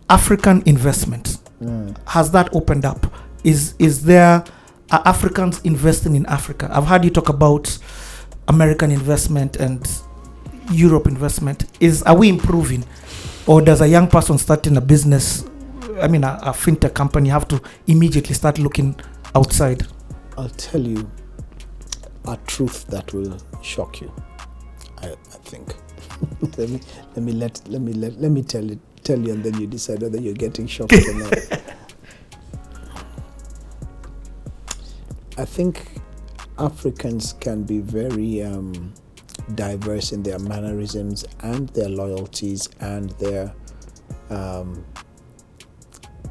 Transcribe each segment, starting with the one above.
African investment. Has that opened up? Is there Africans investing in Africa? I've heard you talk about American investment and Europe investment. Are we improving, or does a young person starting a business, a fintech company, have to immediately start looking outside? I'll tell you a truth that will shock you. I think. let me tell you, and then you decide whether you're getting shocked or not. I think Africans can be very diverse in their mannerisms and their loyalties and their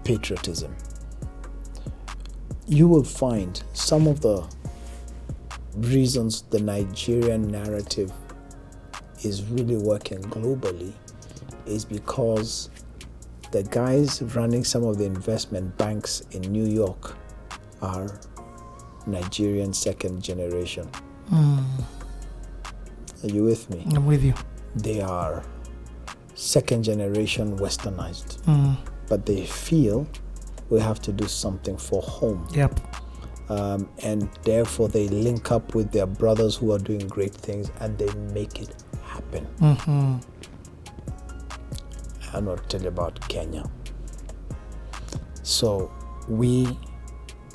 patriotism. You will find some of the reasons the Nigerian narrative is really working globally is because the guys running some of the investment banks in New York are Nigerian second generation. Are you with me? I'm with you. They are second generation westernized, but they feel we have to do something for home. Yep. And therefore they link up with their brothers who are doing great things and they make it happen. I'm not tell you about Kenya. So we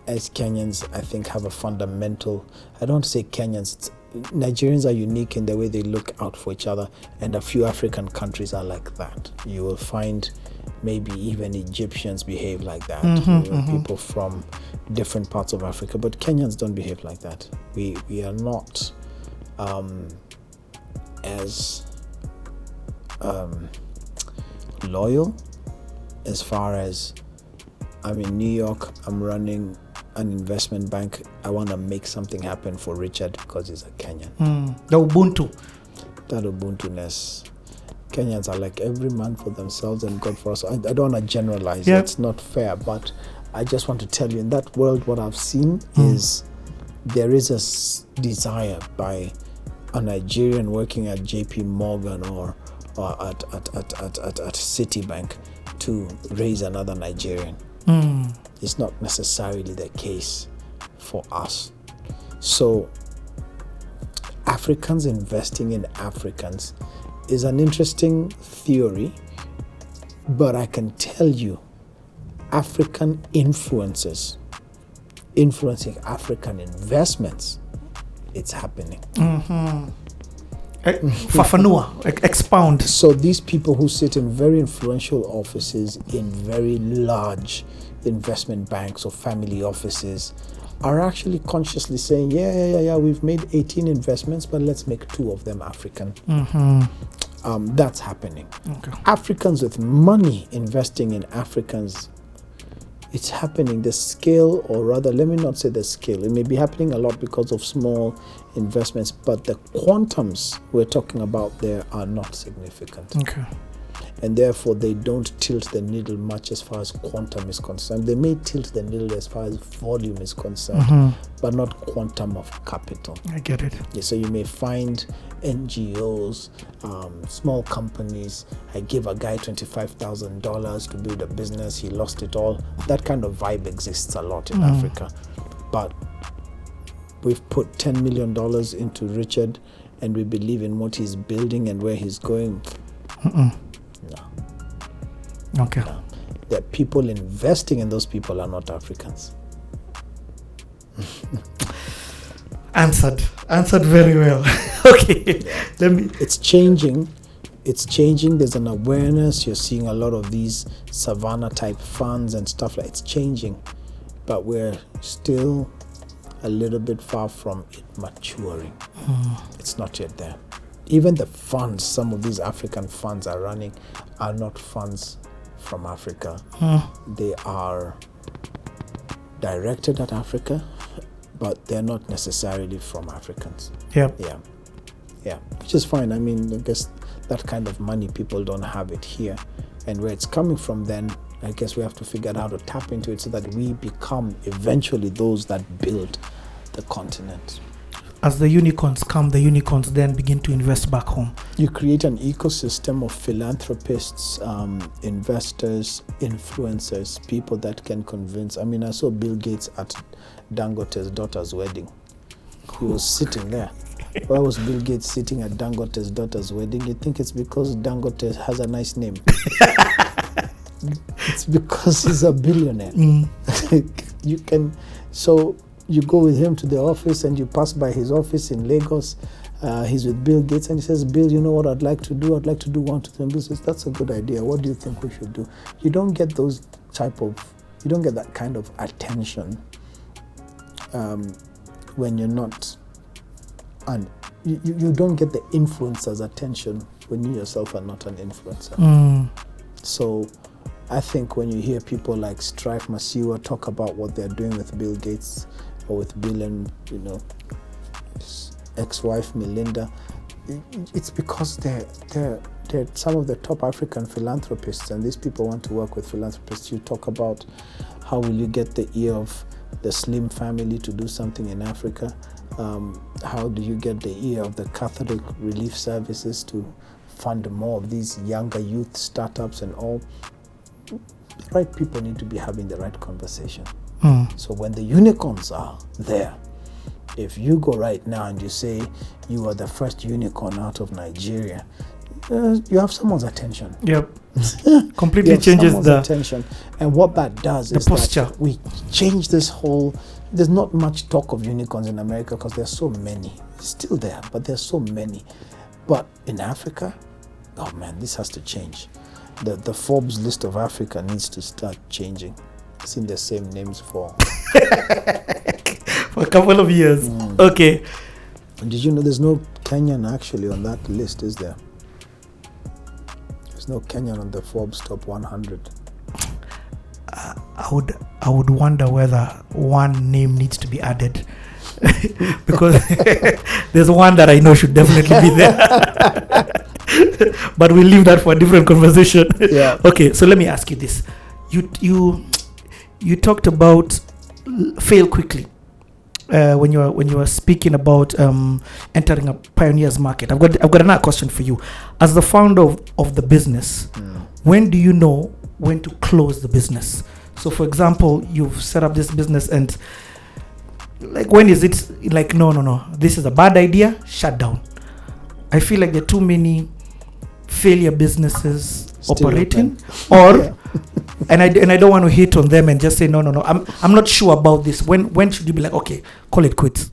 as Kenyans, I think, have a fundamental, I don't want to say Kenyans, Nigerians are unique in the way they look out for each other, and a few African countries are like that. You will find maybe even Egyptians behave like that, people from different parts of Africa, but Kenyans don't behave like that. We are not as loyal as far as, I'm in New York, I'm running an investment bank, I want to make something happen for Richard because he's a Kenyan. The Ubuntu. That Ubuntu-ness. Kenyans are like every man for themselves and God for us. I don't want to generalize. Yep. It's not fair, but I just want to tell you, in that world, what I've seen is there is a desire by a Nigerian working at JP Morgan or at Citibank to raise another Nigerian. It's not necessarily the case for us. So Africans investing in Africans is an interesting theory, but I can tell you African influences influencing African investments, it's happening. Fafanua, expound. So these people who sit in very influential offices in very large investment banks or family offices are actually consciously saying, yeah, we've made 18 investments, but let's make 2 of them African. That's happening. Okay. Africans with money investing in Africans, it's happening. The scale, or rather, let me not say the scale, it may be happening a lot because of small investments, but the quantums we're talking about there are not significant. Okay. And therefore, they don't tilt the needle much as far as quantum is concerned. They may tilt the needle as far as volume is concerned, but not quantum of capital. I get it. Yeah, so you may find NGOs, small companies. I gave a guy $25,000 to build a business. He lost it all. That kind of vibe exists a lot in Africa. But we've put $10 million into Richard, and we believe in what he's building and where he's going. No. Okay. No. The people investing in those people are not Africans. Answered very well. Okay. Yeah. It's changing. There's an awareness. You're seeing a lot of these savannah type funds and stuff like it's changing, but we're still a little bit far from it maturing. It's not yet there. Even the funds, some of these African funds are running, are not funds from Africa. They are directed at Africa, but they're not necessarily from Africans. Yeah, which is fine. I mean, I guess that kind of money, people don't have it here. And where it's coming from then, I guess we have to figure out how to tap into it so that we become eventually those that build the continent. as the unicorns come, the unicorns then begin to invest back home. You create an ecosystem of philanthropists, investors, influencers, people that can convince. I mean, I saw Bill Gates at Dangote's daughter's wedding. He was sitting there. Why was Bill Gates sitting at Dangote's daughter's wedding? You think it's because Dangote has a nice name? It's because he's a billionaire. You can, so you go with him to the office and you pass by his office in Lagos. He's with Bill Gates and he says, Bill, you know what I'd like to do? I'd like to do 1, 2, 3. Bill says, that's a good idea. What do you think we should do? You don't get you don't get that kind of attention when you're not, and you don't get the influencer's attention when you yourself are not an influencer. So I think when you hear people like Strife Masiwa talk about what they're doing with Bill Gates or with Bill and, his ex-wife Melinda, it's because they're some of the top African philanthropists, and these people want to work with philanthropists. You talk about how will you get the ear of the Slim family to do something in Africa? How do you get the ear of the Catholic Relief Services to fund more of these younger youth startups and all? The right people need to be having the right conversation. So when the unicorns are there, if you go right now and you say you are the first unicorn out of Nigeria, you have someone's attention. Yep. Completely changes the attention. And what that does is posture. That we change this whole. There's not much talk of unicorns in America because there's so many. It's still there, but there's so many. But in Africa, oh man, this has to change. The Forbes list of Africa needs to start changing. It's in the same names for for a couple of years. Okay. Did you know there's no Kenyan actually on that list, is there? There's no Kenyan on the Forbes top 100. I would wonder whether one name needs to be added because there's one that I know should definitely be there. But we'll leave that for a different conversation. Yeah. Okay, so let me ask you this. You talked about fail quickly when you were speaking about entering a pioneer's market. I've got another question for you. As the founder of the business, when do you know when to close the business? So for example, you've set up this business and like when is it like no, this is a bad idea, shut down? I feel like there are too many failure businesses still operating or and I don't want to hate on them and just say no. I'm not sure about this. When should you be like, okay, call it quits?